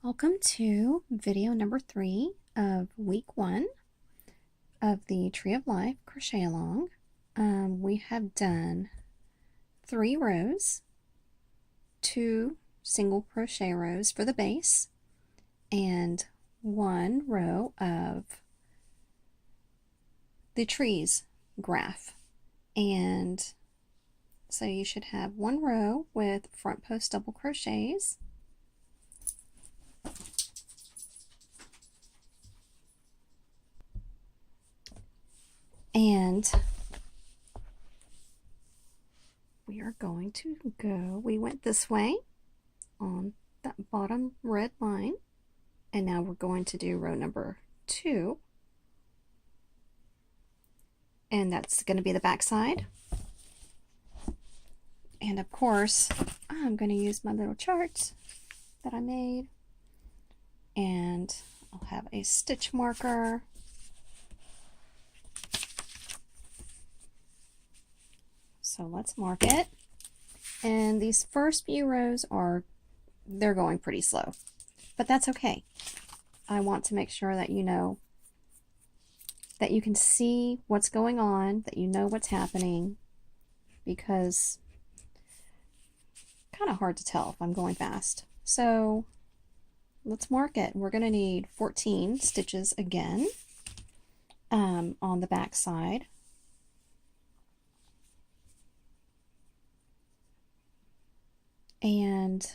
Welcome to video number 3 of week 1 of the Tree of Life Crochet Along. We have done 3 rows, 2 single crochet rows for the base, and 1 row of the trees graph. And so you should have 1 row with front post double crochets, and we are going to we went this way on that bottom red line, and now we're going to do row number 2, and that's going to be the back side. And of course, I'm going to use my little charts that I made, and I'll have a stitch marker. So let's mark it. And these first few rows they're going pretty slow, but that's okay. I want to make sure that you know that you can see what's going on, that you know what's happening, because kind of hard to tell if I'm going fast. So let's mark it. We're going to need 14 stitches again on the back side. And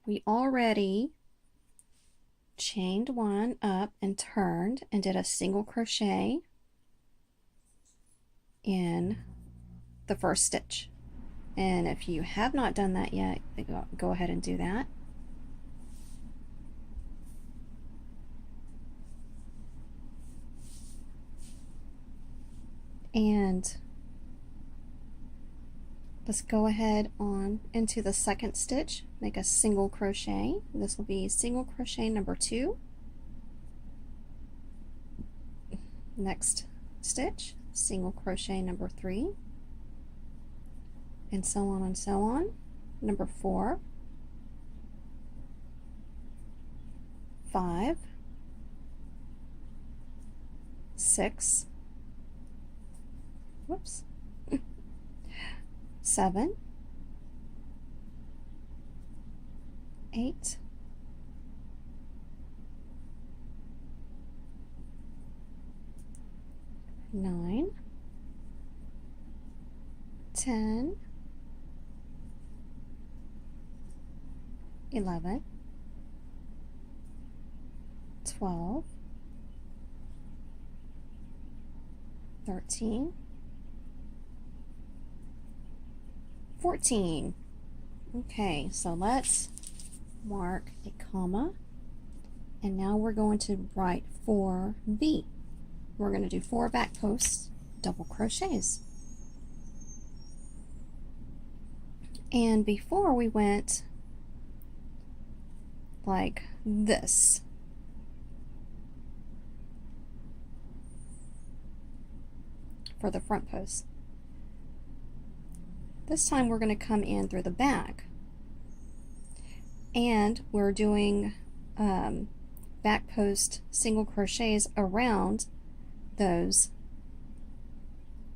we already chained 1 up and turned and did a single crochet in the first stitch. And if you have not done that yet, go ahead and do that. And let's go ahead on into the second stitch, make a single crochet. This will be single crochet number 2. Next stitch, single crochet number 3, and so on and so on. Number 4, 5, 6, whoops, 7, 8, 9, 10, 11, 12, 13, 14. Okay, so let's mark a comma, and now we're going to write 4B. We're going to do 4 back posts double crochets. And before we went like this. For the front post. This time we're going to come in through the back, and we're doing back post single crochets around those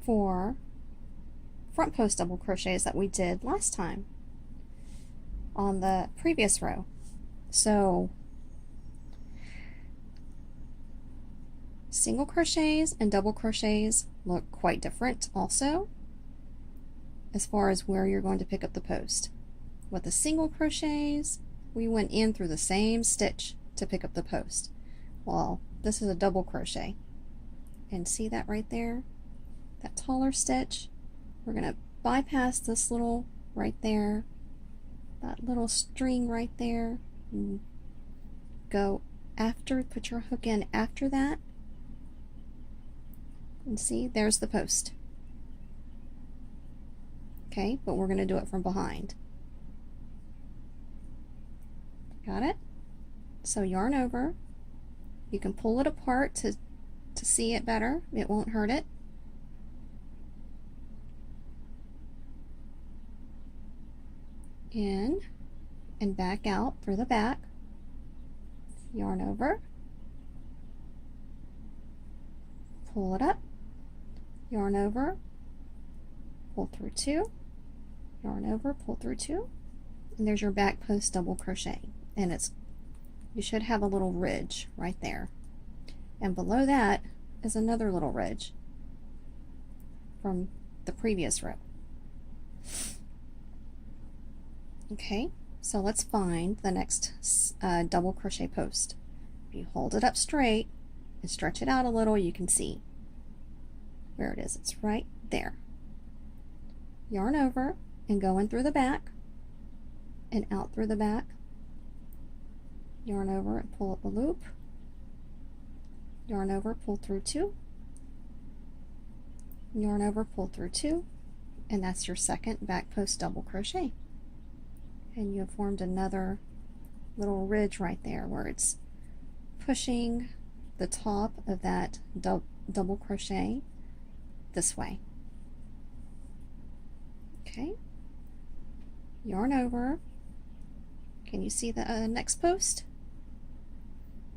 4 front post double crochets that we did last time on the previous row. So single crochets and double crochets look quite different also as far as where you're going to pick up the post. With the single crochets, we went in through the same stitch to pick up the post. Well, this is a double crochet, and see that right there, that taller stitch? We're going to bypass this little right there, that little string right there, and go after, put your hook in after that, and see, there's the post. Okay, but we're going to do it from behind. Got it? So yarn over. You can pull it apart to see it better. It won't hurt it. In and back out through the back, yarn over, pull it up, yarn over, pull through 2, yarn over, pull through 2, and there's your back post double crochet. And you should have a little ridge right there. And below that is another little ridge from the previous row. Okay, so let's find the next double crochet post. If you hold it up straight and stretch it out a little, you can see where it is. It's right there. Yarn over and go in through the back and out through the back. Yarn over and pull up a loop. Yarn over, pull through 2. Yarn over, pull through 2, and that's your second back post double crochet. And you have formed another little ridge right there where it's pushing the top of that double crochet this way. Okay, yarn over. Can you see the next post?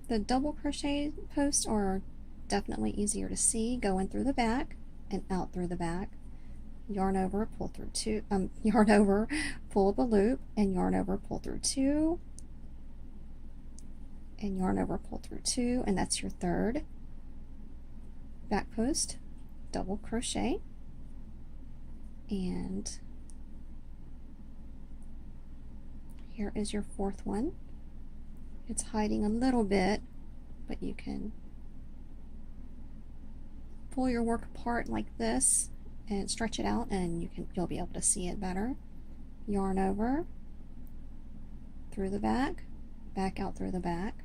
The double crochet posts are definitely easier to see. Go in through the back and out through the back. Yarn over, pull through 2, yarn over, pull up a loop, and yarn over, pull through 2, and yarn over, pull through 2, and that's your third back post double crochet. And here is your fourth one. It's hiding a little bit, but you can pull your work apart like this and stretch it out, and you'll be able to see it better. Yarn over, through the back, back out through the back,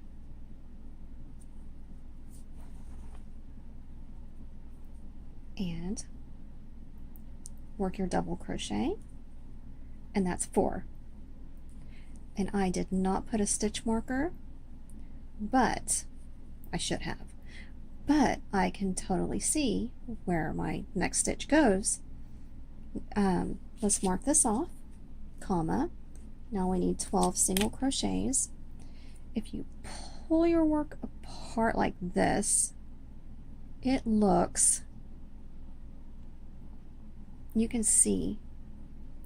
and work your double crochet, and that's 4. And I did not put a stitch marker, but I should have. But I can totally see where my next stitch goes. Let's mark this off, comma. Now we need 12 single crochets. If you pull your work apart like this, it looks, you can see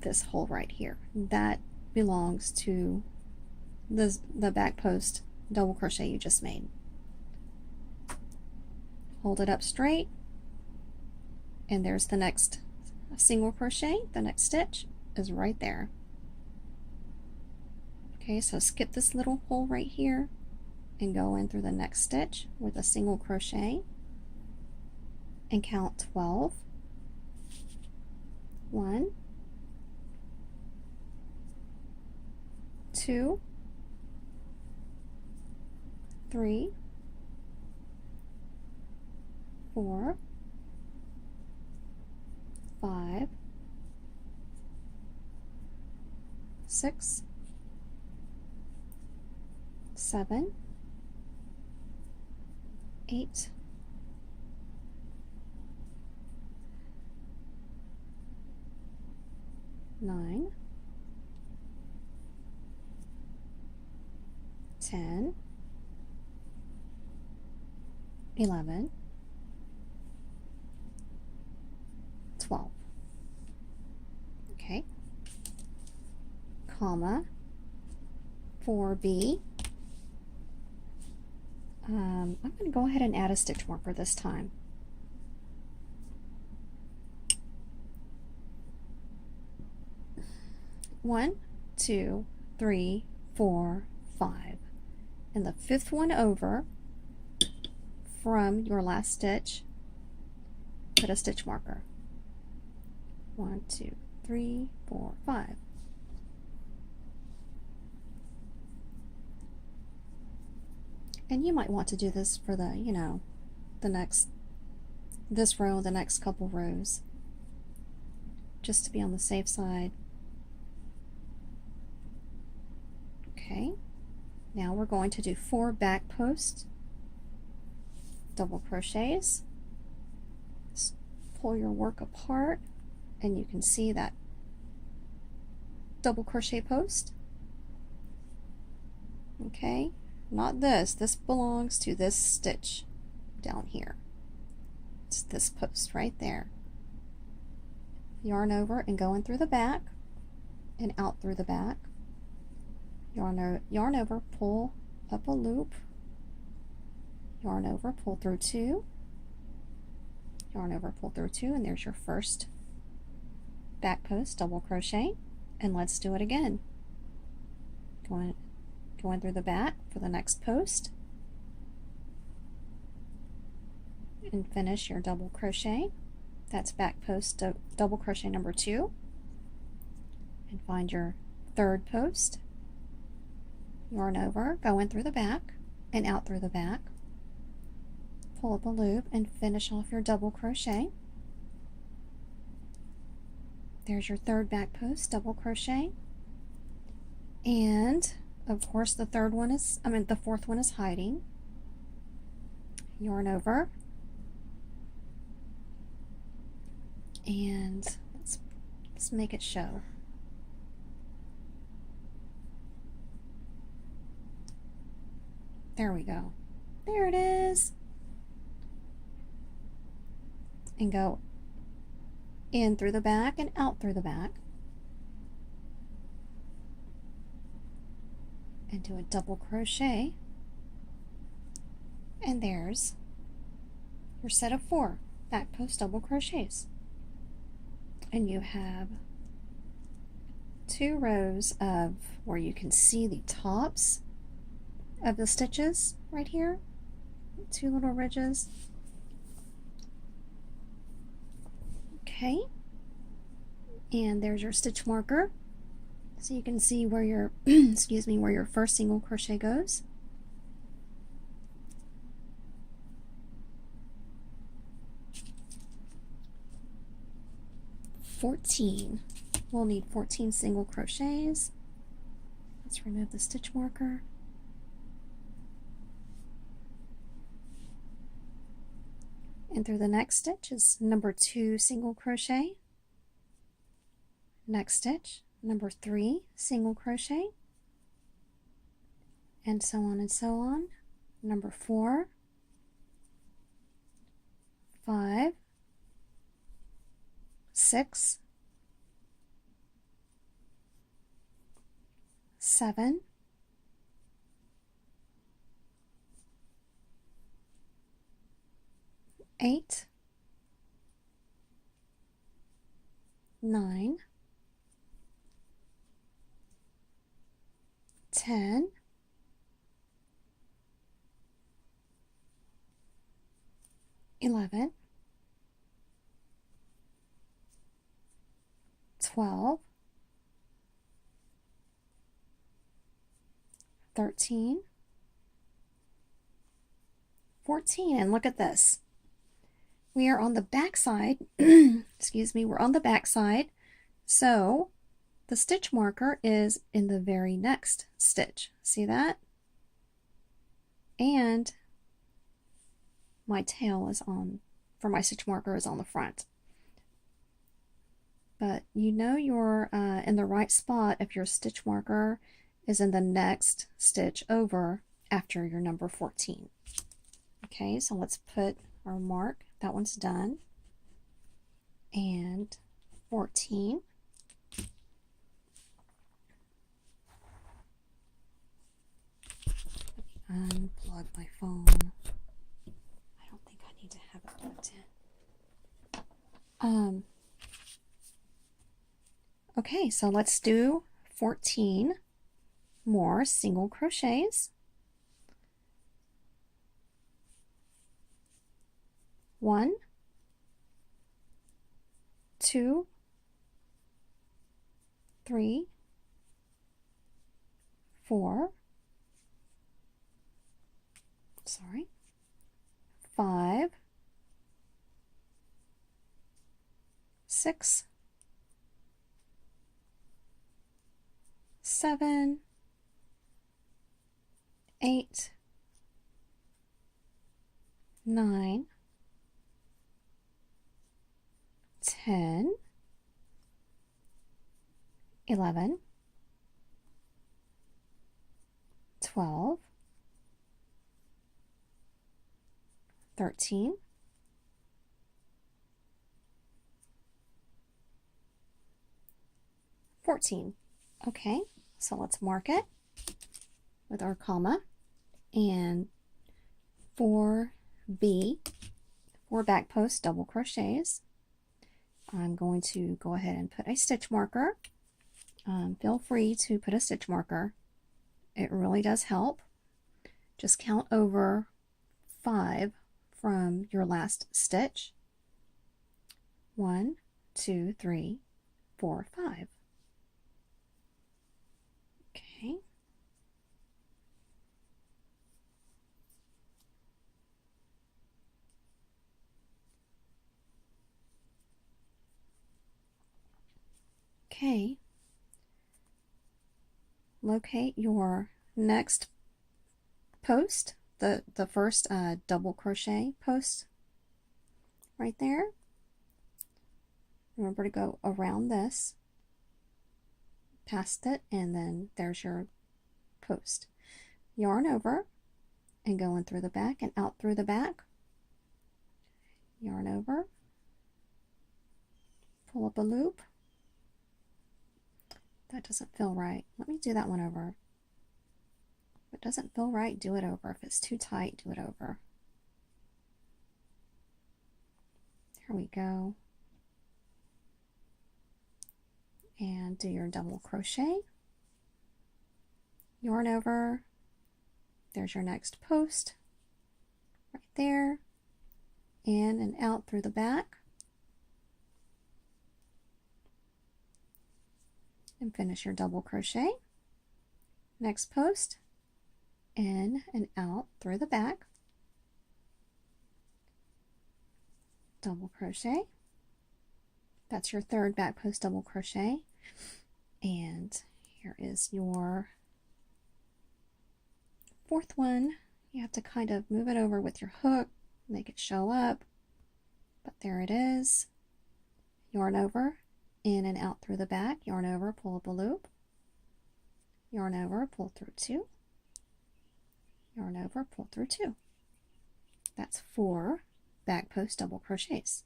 this hole right here. That belongs to the back post double crochet you just made. Hold it up straight, and there's the next single crochet. The next stitch is right there. Okay, so skip this little hole right here and go in through the next stitch with a single crochet and count 12. 1, 2, 3, 4, 5, 6, 7, 8, 9, 10, 11, 12. Okay, comma, 4B. I'm going to go ahead and add a stitch marker this time. One, 2, 3, 4, 5. And the fifth one over from your last stitch, put a stitch marker. 1, 2, 3, 4, 5. And you might want to do this for the, this row, the next couple rows, just to be on the safe side. Okay, now we're going to do 4 back post double crochets. Just pull your work apart and you can see that double crochet post. Okay, not this. This belongs to this stitch down here. It's this post right there. Yarn over and go in through the back and out through the back. Yarn over, pull up a loop, yarn over, pull through two, yarn over, pull through two, and there's your first back post double crochet. And let's do it again. Go in through the back for the next post and finish your double crochet. That's back post double crochet number 2, and find your third post, yarn over, go in through the back and out through the back, pull up a loop and finish off your double crochet. There's your third back post double crochet, and of course the fourth one is hiding. Yarn over and let's make it show. There we go. There it is. And go in through the back and out through the back. And do a double crochet. And there's your set of 4 back post double crochets. And you have 2 rows of where you can see the tops of the stitches right here, 2 little ridges. Okay, and there's your stitch marker, so you can see where your excuse me, where your first single crochet goes. We'll need 14 single crochets. Let's remove the stitch marker. And through the next stitch is number 2 single crochet, next stitch number 3 single crochet, and so on and so on. Number 4, 5, 6, 7, 8, 9, 10, 11, 12, 13, 14, and look at this. We are on the back side, excuse me, we're on the back side, so the stitch marker is in the very next stitch. See that? And my tail is on, for my stitch marker is on the front. But you know you're in the right spot if your stitch marker is in the next stitch over after your number 14. Okay, so let's put our mark. That one's done. And 14. Unplug my phone. I don't think I need to have it plugged in. Okay, so let's do 14 more single crochets. 1, 2, 3, 4, 5, 6, 7, 8, 9, 10, 11, 12, 13, 14. Okay, so let's mark it with our comma, and 4B, 4 back post double crochets. I'm going to go ahead and put a stitch marker. Feel free to put a stitch marker. It really does help. Just count over 5 from your last stitch. 1, 2, 3, 4, 5. Okay. Okay. Locate your next post, the first double crochet post right there. Remember to go around this, past it, and then there's your post. Yarn over and go in through the back and out through the back. Yarn over, pull up a loop. That doesn't feel right. Let me do that one over. If it doesn't feel right, do it over. If it's too tight, do it over. There we go. And do your double crochet. Yarn over. There's your next post. Right there. In and out through the back. And finish your double crochet. Next post, in and out through the back, double crochet. That's your third back post double crochet. And here is your fourth one. You have to kind of move it over with your hook, make it show up, but there it is. Yarn over, in and out through the back, yarn over, pull up a loop, yarn over, pull through 2, yarn over, pull through 2. That's 4 back post double crochets.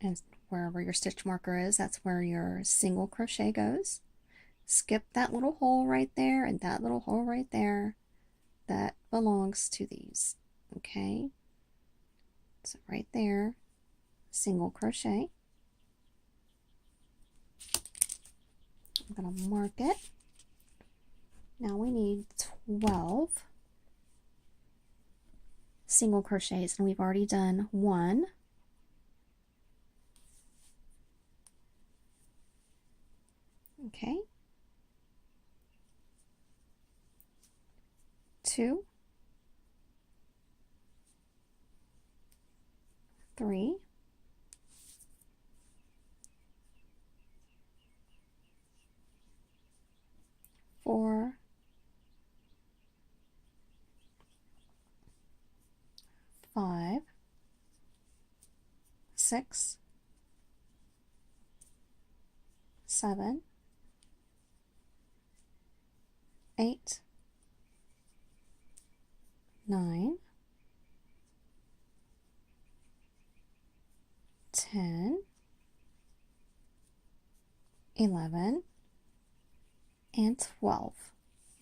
And wherever your stitch marker is, that's where your single crochet goes. Skip that little hole right there and that little hole right there. That belongs to these. Okay, so right there, single crochet. I'm going to mark it. Now we need 12 single crochets, and we've already done 1. Okay, 2, 3, 4, 5, 6, 7, 8, 9, 10, 11, and 12.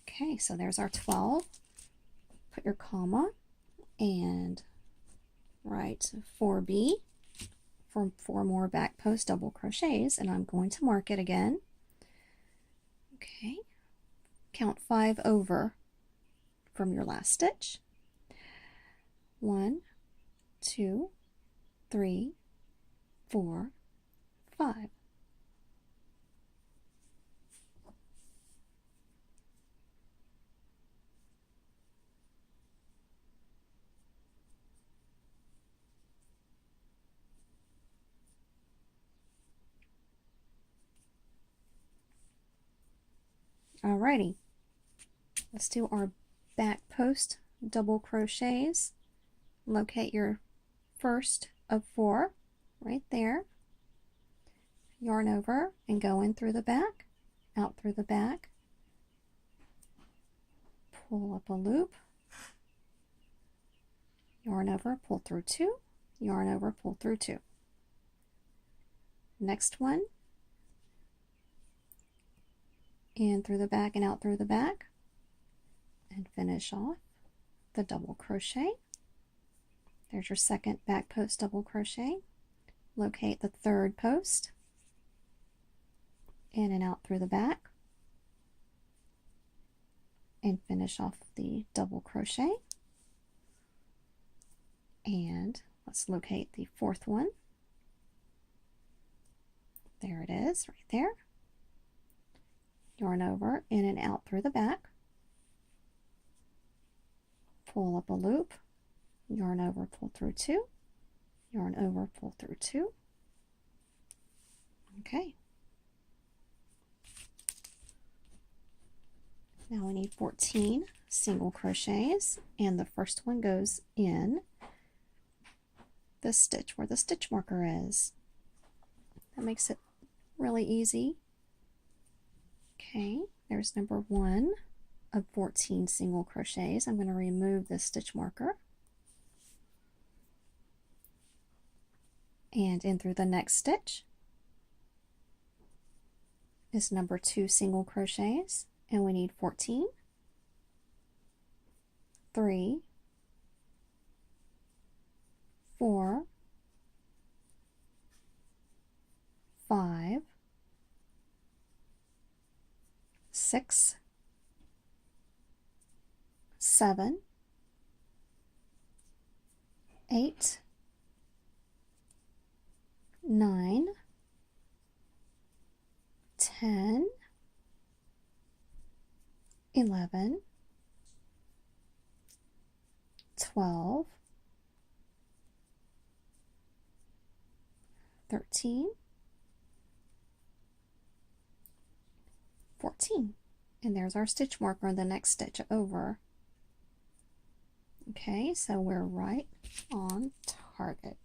Okay, so there's our 12. Put your comma and write 4B for 4 more back post double crochets, and I'm going to mark it again. Okay, count 5 over from your last stitch. 1, 2, 3, 4, 5. Alrighty, let's do our back post double crochets. locate your first of 4 right there, yarn over and go in through the back, out through the back, pull up a loop, yarn over, pull through 2, yarn over, pull through 2. Next one, in through the back and out through the back, and finish off the double crochet. There's your second back post double crochet. Locate the third post, in and out through the back, and finish off the double crochet. And let's locate the fourth one. There it is, right there. Yarn over, in and out through the back, pull up a loop, yarn over, pull through 2, yarn over, pull through 2. Okay. Now we need 14 single crochets, and the first one goes in the stitch where the stitch marker is. That makes it really easy. Okay, there's number 1 of 14 single crochets. I'm going to remove the stitch marker and in through the next stitch is number 2 single crochets, and we need 14, 3, 4, 5, 6, 7, 8, 9, 10, 11, 12, 13, 14. And there's our stitch marker in the next stitch over. Okay, so we're right on target.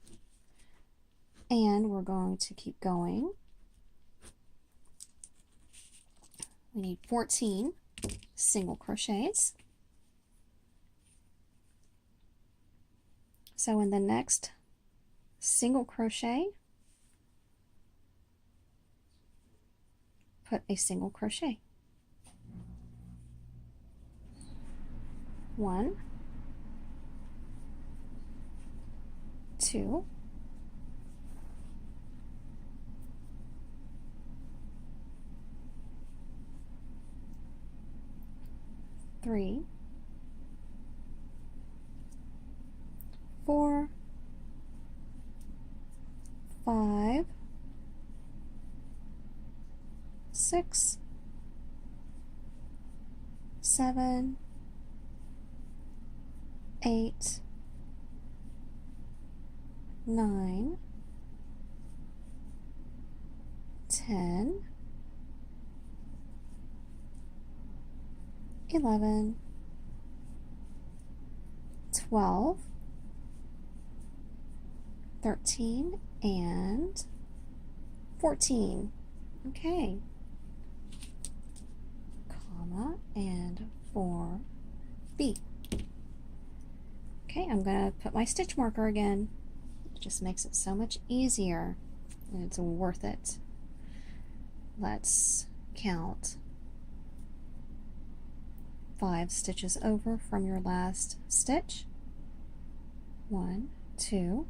And we're going to keep going. We need 14 single crochets. So in the next single crochet, put a single crochet. 1, 2, 3, 4, 5, 6, 7, 8, 9, 10, 11, 12, 13, and 14. Okay. Comma and 4B. Okay, I'm going to put my stitch marker again. It just makes it so much easier, and it's worth it. Let's count 5 stitches over from your last stitch. 1, 2,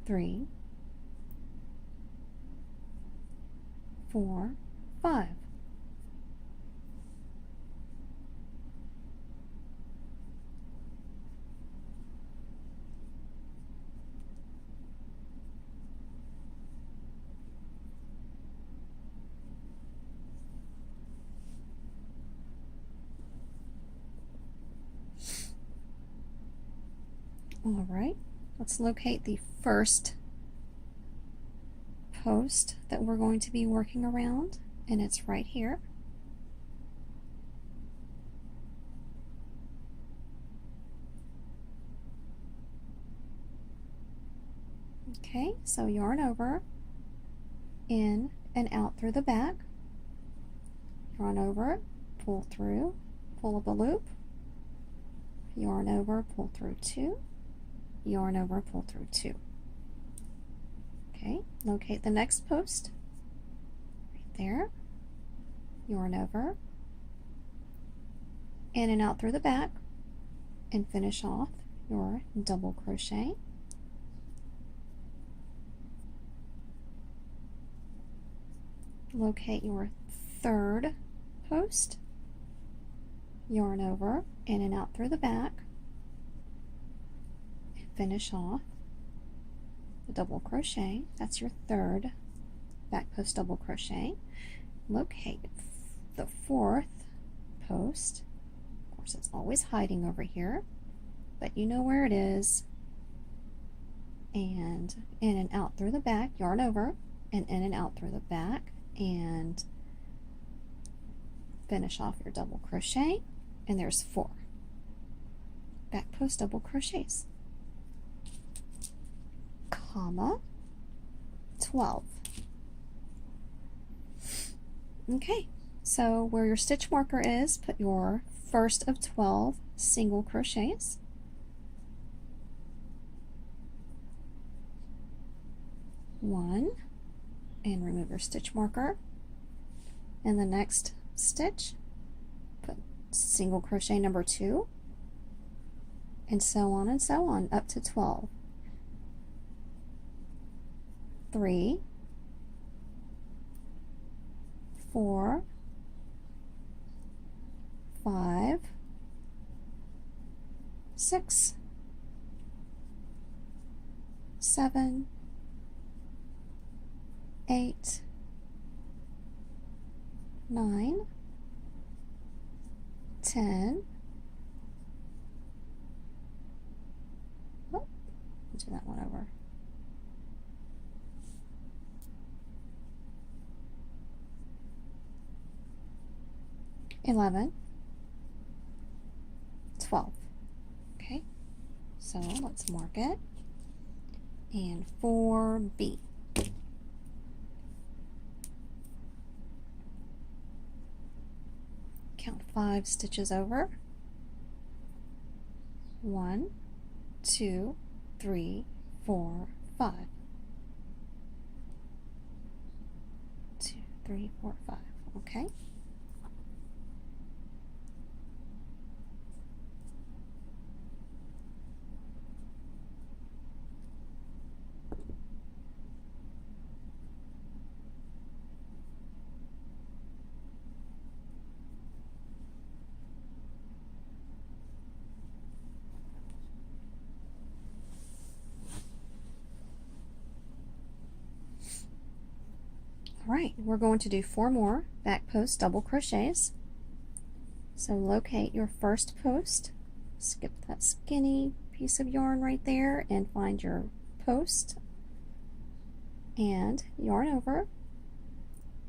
3, 4, 5. All right, let's locate the first post that we're going to be working around, and it's right here. Okay, so yarn over, in and out through the back, yarn over, pull through, pull up a loop, yarn over, pull through 2, yarn over, pull through 2. Okay, locate the next post right there, yarn over, in and out through the back, and finish off your double crochet. Locate your third post, yarn over, in and out through the back, and finish off the double crochet. That's your third back post double crochet. Locate the fourth post. Of course, it's always hiding over here, but you know where it is. And in and out through the back, yarn over, and in and out through the back, and finish off your double crochet. And there's 4 back post double crochets, comma 12. Okay, so where your stitch marker is, put your first of 12 single crochets, one, and remove your stitch marker. In the next stitch, put single crochet number 2, and so on up to 12. 3, 4, 5, 6, 7, 8, 9, 10. Oh, do that one over. 11, 12. Okay, so let's mark it. And 4B. Count 5 stitches over. 1, 2, 3, 4, 5. 2, 3, 4, 5. Okay. Alright, we're going to do 4 more back post double crochets. So locate your first post, skip that skinny piece of yarn right there and find your post, and yarn over,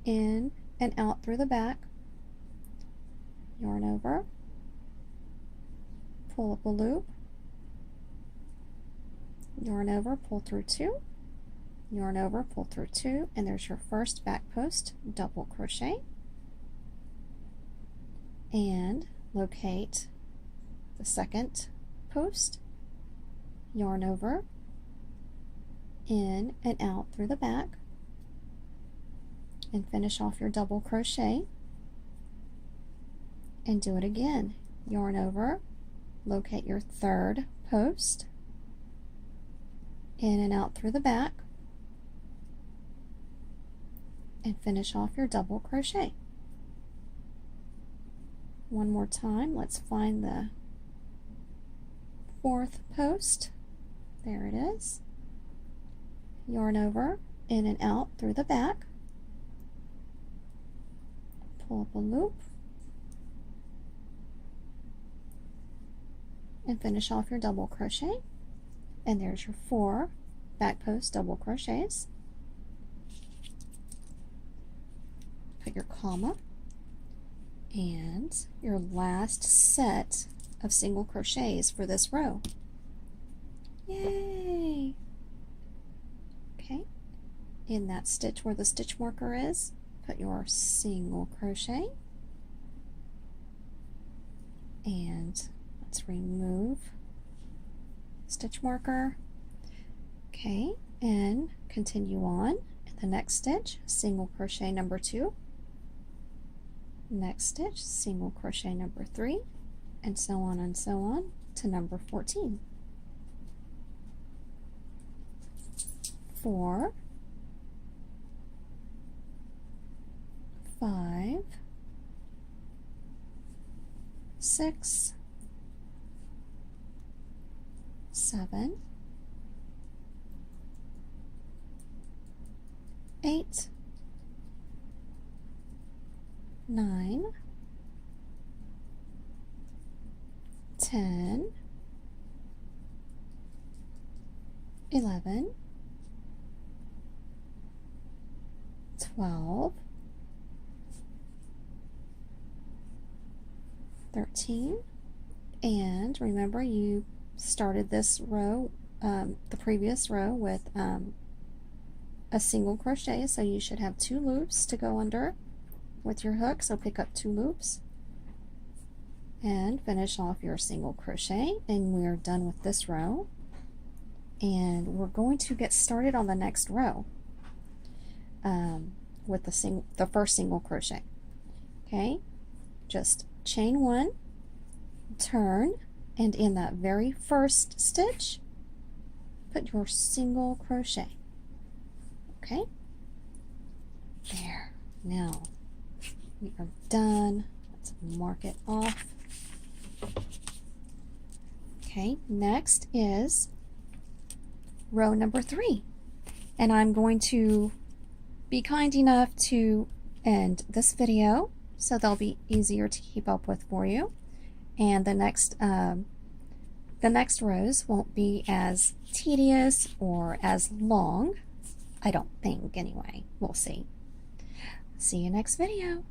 in and out through the back, yarn over, pull up a loop, yarn over, pull through 2, yarn over, pull through 2, and there's your first back post double crochet. And locate the second post, yarn over, in and out through the back, and finish off your double crochet, and do it again. Yarn over, locate your third post, in and out through the back, and finish off your double crochet. One more time, let's find the fourth post. There it is. Yarn over, in and out through the back, pull up a loop, and finish off your double crochet. And there's your 4 back post double crochets. Put your comma, and your last set of single crochets for this row. Yay! in that stitch where the stitch marker is, put your single crochet, and let's remove stitch marker. Okay, and continue on in the next stitch, single crochet number 2, next stitch, single crochet number 3, and so on to number 14. 4, 5, 6, 7, 8, 9, 10, 11, 12, 13, and remember you started this row, the previous row, with a single crochet, so you should have 2 loops to go under with your hook, so pick up 2 loops and finish off your single crochet, and we're done with this row. And we're going to get started on the next row with the first single crochet. Okay, just chain 1, turn, and in that very first stitch put your single crochet. Okay, there. Now we are done. Let's mark it off. Okay, next is row number 3, and I'm going to be kind enough to end this video so they'll be easier to keep up with for you, and the next rows won't be as tedious or as long, I don't think anyway. We'll see. See you next video.